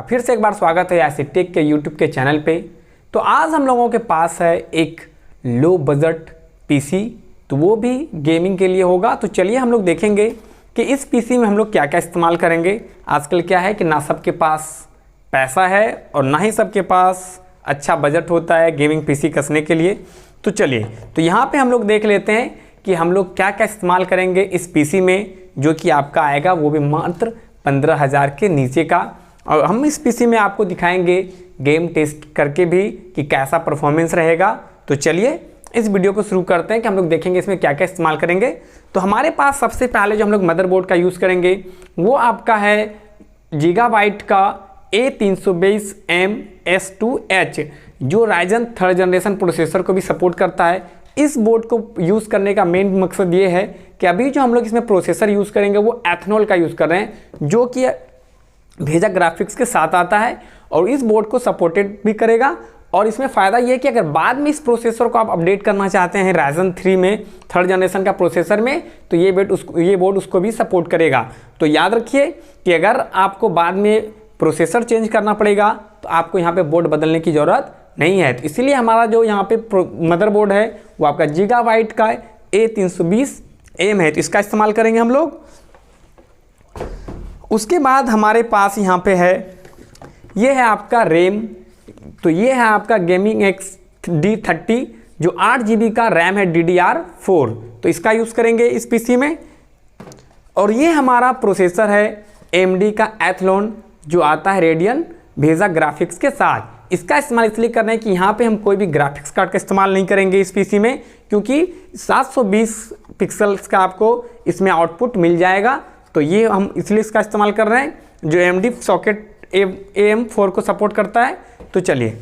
फिर से एक बार स्वागत है ऐसी टेक के यूट्यूब के चैनल पे। तो आज हम लोगों के पास है एक लो बजट पीसी, तो वो भी गेमिंग के लिए होगा। तो चलिए हम लोग देखेंगे कि इस पीसी में हम लोग क्या क्या इस्तेमाल करेंगे। आजकल क्या है कि ना सबके पास पैसा है और ना ही सबके पास अच्छा बजट होता है गेमिंग पीसी कसने के लिए। तो चलिए तो यहाँ पे हम लोग देख लेते हैं कि हम लोग क्या क्या इस्तेमाल करेंगे इस पीसी में, जो कि आपका आएगा वो भी मात्र 15,000 के नीचे का। और हम इस पीसी में आपको दिखाएंगे गेम टेस्ट करके भी कि कैसा परफॉर्मेंस रहेगा। तो चलिए इस वीडियो को शुरू करते हैं कि हम लोग देखेंगे इसमें क्या क्या इस्तेमाल करेंगे। तो हमारे पास सबसे पहले जो हम लोग मदरबोर्ड का यूज़ करेंगे वो आपका है गीगाबाइट का A322M S2H, जो राइजन 3rd जनरेशन प्रोसेसर को भी सपोर्ट करता है। इस बोर्ड को यूज़ करने का मेन मकसद ये है कि अभी जो हम लोग इसमें प्रोसेसर यूज़ करेंगे वो एथनॉल का यूज़ कर रहे हैं, जो कि भेजा ग्राफिक्स के साथ आता है और इस बोर्ड को सपोर्टेड भी करेगा। और इसमें फ़ायदा ये है कि अगर बाद में इस प्रोसेसर को आप अपडेट करना चाहते हैं राइजन 3 में 3rd जनरेशन का प्रोसेसर में, तो ये बोर्ड उसको भी सपोर्ट करेगा। तो याद रखिए कि अगर आपको बाद में प्रोसेसर चेंज करना पड़ेगा तो आपको यहाँ पे बोर्ड बदलने की ज़रूरत नहीं है। तो इसीलिए हमारा जो यहाँ पे मदरबोर्ड है वो आपका गीगाबाइट का A320M है, तो इसका इस्तेमाल करेंगे हम लोग। उसके बाद हमारे पास यहाँ पे है, ये है आपका रैम। तो ये है आपका गेमिंग XD30, जो 8 GB का रैम है DDR4, तो इसका यूज़ करेंगे इस पीसी में। और ये हमारा प्रोसेसर है AMD का एथलॉन, जो आता है रेडियन भेजा ग्राफिक्स के साथ। इसका इस्तेमाल इसलिए कर रहे हैं कि यहाँ पे हम कोई भी ग्राफिक्स कार्ड का इस्तेमाल नहीं करेंगे इस पीसी में, क्योंकि 720 पिक्सल्स का आपको इसमें आउटपुट मिल जाएगा। तो ये हम इसलिए इसका इस्तेमाल कर रहे हैं, जो AMD सॉकेट AM4 को सपोर्ट करता है। तो चलिए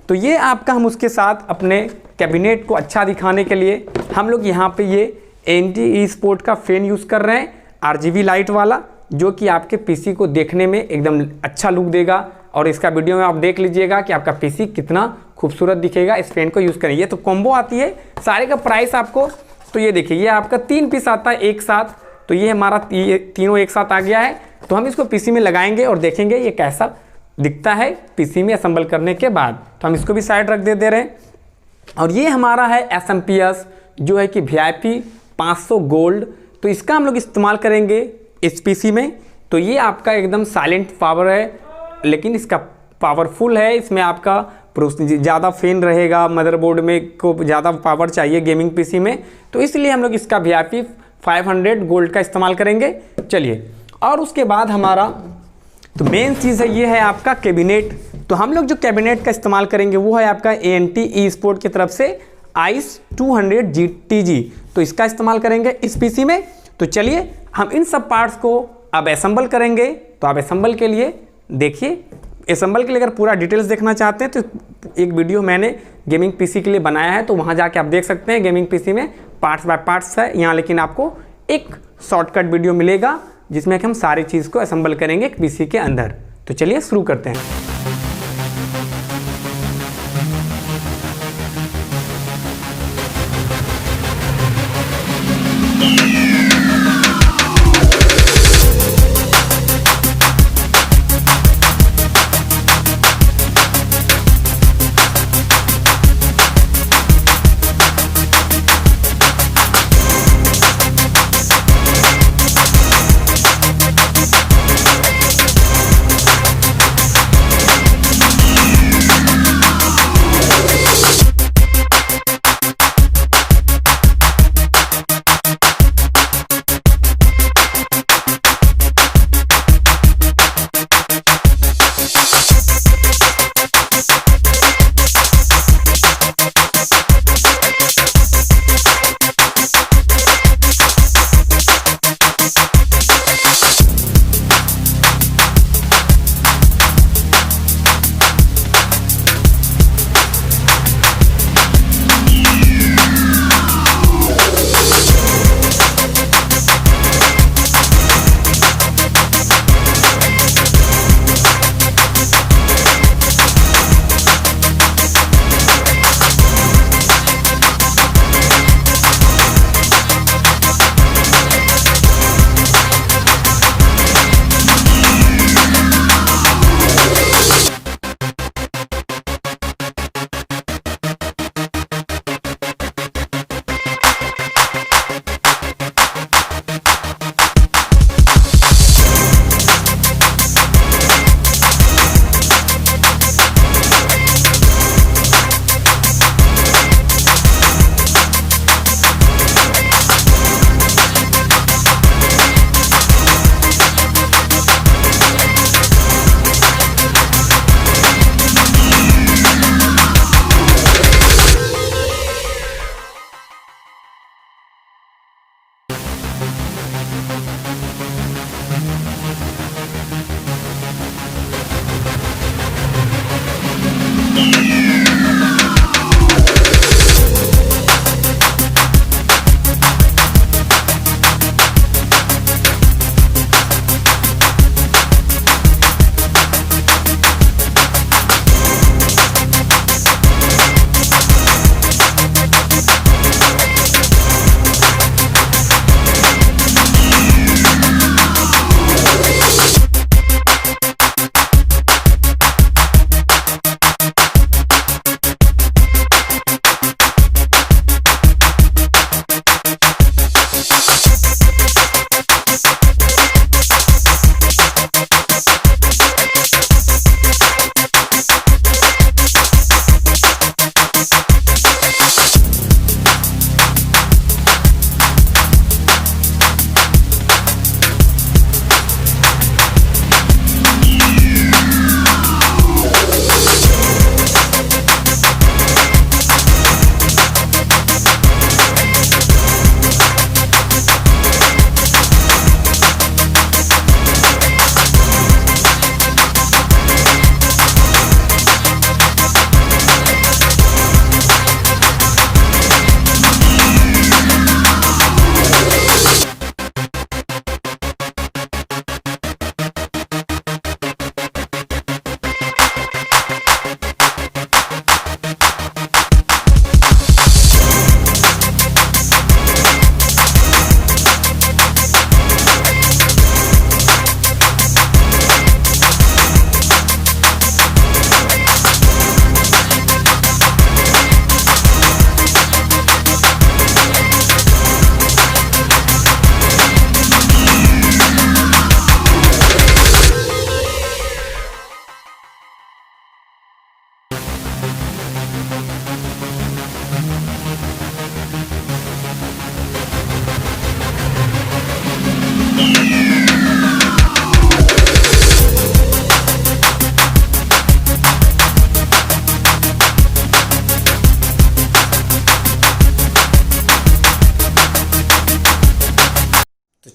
तो ये आपका हम उसके साथ अपने कैबिनेट को अच्छा दिखाने के लिए हम लोग यहाँ पे ये NT eSport का फैन यूज़ कर रहे हैं, RGB लाइट वाला, जो कि आपके पीसी को देखने में एकदम अच्छा लुक देगा। और इसका वीडियो में आप देख लीजिएगा कि आपका पीसी कितना खूबसूरत दिखेगा इस फैन को यूज़ करें। ये तो कॉम्बो आती है, सारे का प्राइस आपको, तो ये देखिए ये आपका 3 पीस आता है एक साथ। तो ये हमारा ये तीनों एक साथ आ गया है। तो हम इसको पीसी में लगाएंगे और देखेंगे ये कैसा दिखता है पीसी में असेंबल करने के बाद। तो हम इसको भी साइड रख दे रहे हैं। और ये हमारा है SMPS, जो है कि VIP 500 गोल्ड। तो इसका हम लोग इस्तेमाल करेंगे इस पीसी में। तो ये आपका एकदम साइलेंट पावर है, लेकिन इसका पावरफुल है। इसमें आपका ज़्यादा फैन रहेगा, मदरबोर्ड में को ज़्यादा पावर चाहिए गेमिंग पीसी में, तो इसलिए हम लोग इसका VIP 500 गोल्ड का इस्तेमाल करेंगे। चलिए और उसके बाद हमारा तो मेन चीज़ है, ये है आपका कैबिनेट। तो हम लोग जो कैबिनेट का इस्तेमाल करेंगे वो है आपका ANT eSport की तरफ से ICE 200GTG। तो इसका इस्तेमाल करेंगे इस पीसी में। तो चलिए हम इन सब पार्ट्स को अब असेंबल करेंगे। तो आप असेंबल के लिए देखिए, असेंबल के लिए अगर पूरा डिटेल्स देखना चाहते हैं तो एक वीडियो मैंने गेमिंग पीसी के लिए बनाया है, तो वहाँ जाके आप देख सकते हैं। गेमिंग पीसी में पार्ट्स बाय पार्ट्स है यहाँ, लेकिन आपको एक शॉर्टकट वीडियो मिलेगा जिसमें कि हम सारी चीज़ को असेंबल करेंगे एक पीसी के अंदर। तो चलिए शुरू करते हैं।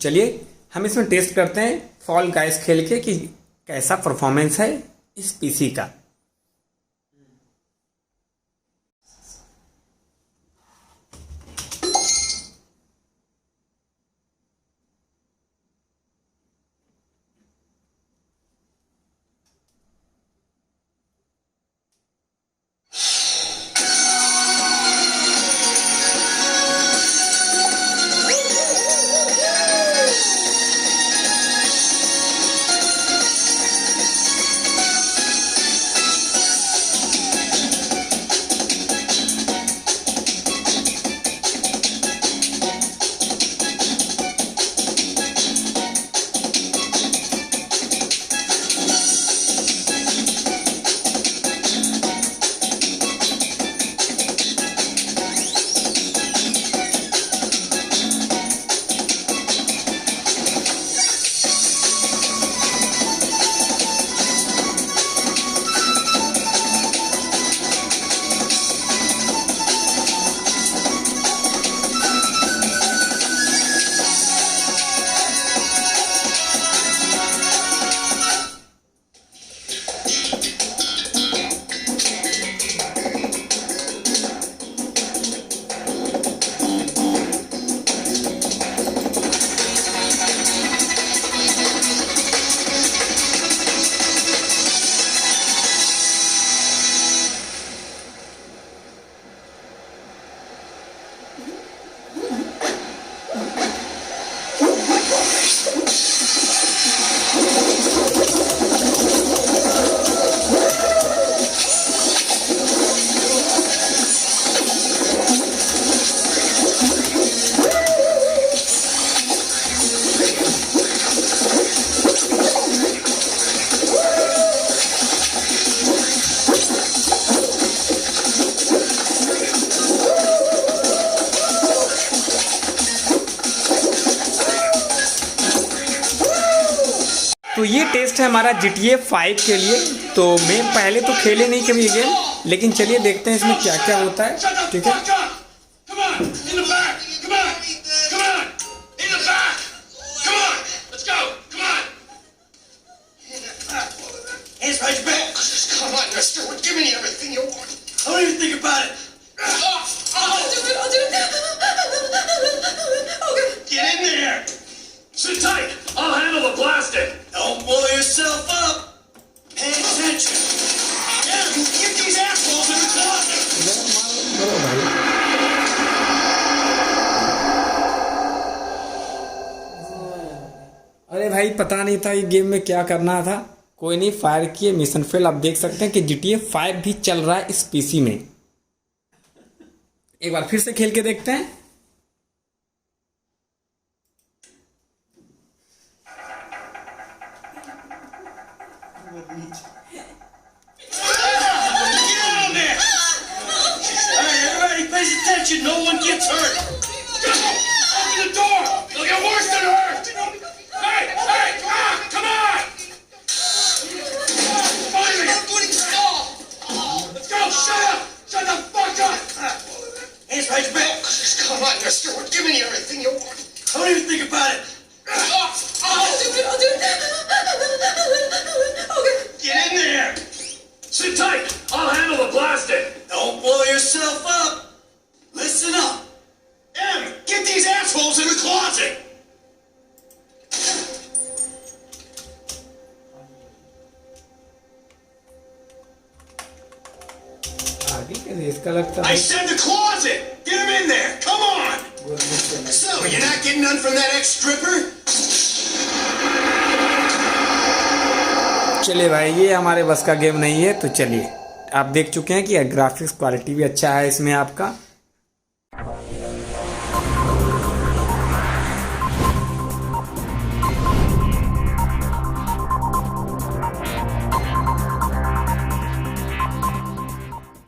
चलिए हम इसमें टेस्ट करते हैं फॉल गाइस खेल के कि कैसा परफॉर्मेंस है इस पीसी का। तो ये टेस्ट है हमारा GTA 5 के लिए। तो मैं पहले तो खेले नहीं कभी ये गेम, लेकिन चलिए देखते हैं इसमें क्या क्या होता है। ठीक है, Sit tight. I'll handle the plastic. Don't blow yourself up. Pay attention. Yeah, get these assholes in the closet. अरे भाई पता नहीं था ये गेम में क्या करना था। कोई नहीं, फायर किए, मिशन फेल। आप देख सकते हैं कि GTA 5 भी चल रहा है इस पीसी में। एक बार फिर से खेल के देखते हैं। No one gets hurt. Go! Open the door. They'll get worse than hurt. Hey, come on! Finally! Let's go! Shut up! Shut the fuck up! Hands behind your back. Come on, mister. We're giving you everything you want. Don't even think about it. I'll do it. Okay. Get in there. Sit tight. I'll handle the plastic. Don't blow yourself up. Listen up! Em, get these assholes in the closet! I said the closet! Get them in there! Come on! So, you're not getting none from that ex-stripper? चलिए भाई, ये हमारे बस का game नहीं है। तो चलिए, आप देख चुके हैं कि ग्राफिक्स क्वालिटी भी अच्छा है इसमें आपका।